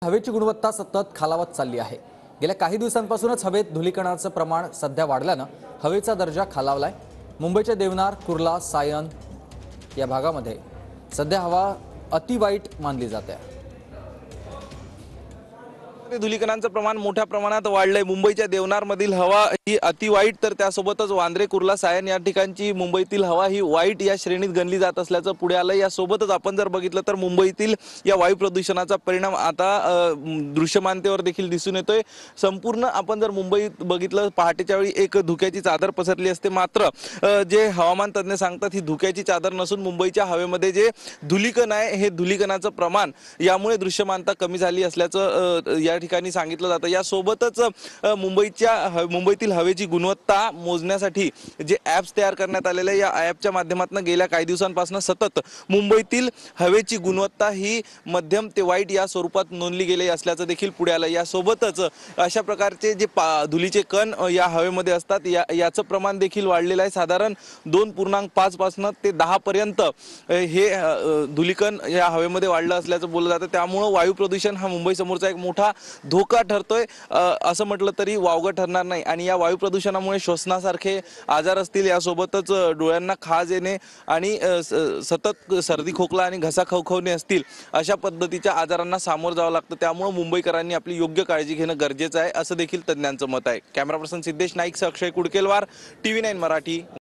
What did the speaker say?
हवेची गुणवत्ता सतत खालावत चालली आहे। गेल्या काही दिवसांपासूनच हवेत धुलीकणाचं प्रमाण सध्या वाढल्यानं हवेचा दर्जा खालावलाय। मुंबईच्या देवनार, कुर्ला, सायन या भागामध्ये सध्या हवा अतिवाईट मानली जाते। धुलीकणांचं प्रमाण मोठ्या प्रमाणात वाढलंय। मुंबईच्या देवनार मधील हवा ही अतिवाईट, तर त्यासोबतच वांद्रे, कुर्ला, सायन या ठिकाणची मुंबईतील हवा ही वाईट या श्रेणीत गणली जात असल्याचं पुढे आलं। यासोबतच आपण जर बघितलं तर मुंबईतील या वायू प्रदूषणाचा परिणाम आता दृश्यमानतेवर देखील दिसून येतोय। संपूर्ण आपण जर मुंबईत बघितलं, पहाटेच्या वेळी एक धुक्याची चादर पसरली असते, मात्र जे हवामान तज्ञ सांगतात ही धुक्याची चादर नसून मुंबईच्या हवेमध्ये जे धुलीकण आहे हे धुलीकणाचं प्रमाण यामुळे दृश्यमानता कमी झाली असल्याचं या ठिकाणी सांगितलं जातं। यासोबतच मुंबईतील हवेची गुणवत्ता मोजण्यासाठी जे ॲप्स तयार करण्यात आलेले, या ॲपच्या माध्यमातून गेल्या काही दिवसांपासून सतत मुंबईतील हवेची गुणवत्ता ही मध्यम ते वाईट या स्वरूपात नोंदली गेली असल्याचं देखील पुढे आलं। यासोबतच अशा प्रकारचे जे धुलीचे कण या हवेमध्ये असतात याचं प्रमाण देखील वाढलेलं आहे। साधारण 2.5 पासून ते 10 पर्यंत हे धुलीकण या हवेमध्ये वाढलं असल्याचं बोललं जातं। त्यामुळे वायू प्रदूषण हा मुंबई समोरचा एक मोठा धोका ठरतोय असं म्हटलं तरी वावगं ठरणार नाही। आणि या वायू प्रदूषणामुळे श्वसनासारखे आजार असतील, यासोबतच डोळ्यांना खाज येणे आणि सतत सर्दी, खोकला आणि घसा खवखवणे असतील, अशा पद्धतीच्या आजारांना सामोरं जावं लागतं। त्यामुळे मुंबईकरांनी आपली योग्य काळजी घेणं गरजेचं आहे, असं देखील तज्ञांचं मत आहे। कॅमेरा पर्सन सिद्धेश नाईकसह अक्षय कुडकेलवार, TV9 मराठी।